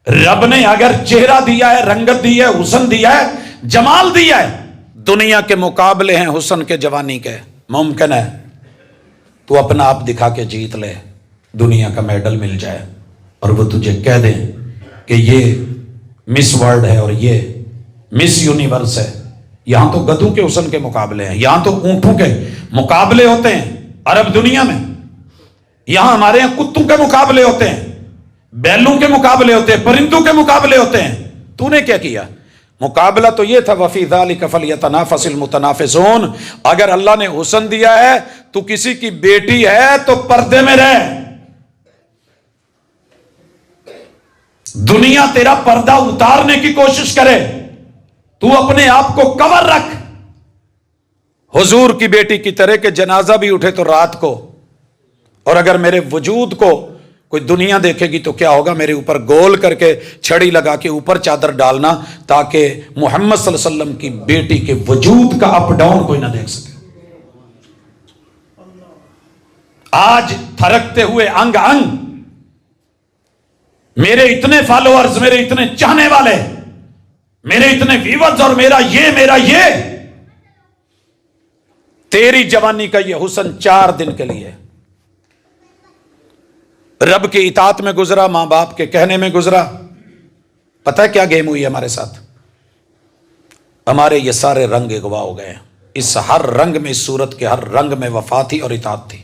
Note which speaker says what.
Speaker 1: رب نے اگر چہرہ دیا ہے، رنگت دی ہے، حسن دیا ہے، جمال دیا ہے، دنیا کے مقابلے ہیں حسن کے، جوانی کے، ممکن ہے تو اپنا آپ دکھا کے جیت لے، دنیا کا میڈل مل جائے، اور وہ تجھے کہہ دیں کہ یہ مس ورلڈ ہے اور یہ مس یونیورس ہے۔ یہاں تو گدھوں کے حسن کے مقابلے ہیں، یہاں تو اونٹوں کے مقابلے ہوتے ہیں عرب دنیا میں، یہاں ہمارے یہاں کتوں کے مقابلے ہوتے ہیں، بیلوں کے مقابلے ہوتے ہیں، پرندوں کے مقابلے ہوتے ہیں۔ تو نے کیا کیا؟ مقابلہ تو یہ تھا وَفِي ذَلِكَ فَلْيَتَنَافَسِ الْمُتَنَافِسُونَ۔ اگر اللہ نے حسن دیا ہے تو کسی کی بیٹی ہے تو پردے میں رہ، دنیا تیرا پردہ اتارنے کی کوشش کرے، تو اپنے آپ کو کور رکھ حضور کی بیٹی کی طرح کہ جنازہ بھی اٹھے تو رات کو، اور اگر میرے وجود کو کوئی دنیا دیکھے گی تو کیا ہوگا، میرے اوپر گول کر کے چھڑی لگا کے اوپر چادر ڈالنا تاکہ محمد صلی اللہ علیہ وسلم کی بیٹی کے وجود کا اپ ڈاؤن کوئی نہ دیکھ سکے۔ آج تھرکتے ہوئے انگ انگ، میرے اتنے فالوورز، میرے اتنے چاہنے والے، میرے اتنے ویورز، اور میرا یہ تیری جوانی کا یہ حسن 4 دن کے لیے رب کی اطاعت میں گزرا، ماں باپ کے کہنے میں گزرا۔ پتہ ہے کیا گیم ہوئی ہمارے ساتھ؟ ہمارے یہ سارے رنگ اغوا ہو گئے ہیں، اس ہر رنگ میں، اس صورت کے ہر رنگ میں وفا تھی اور اطاعت تھی۔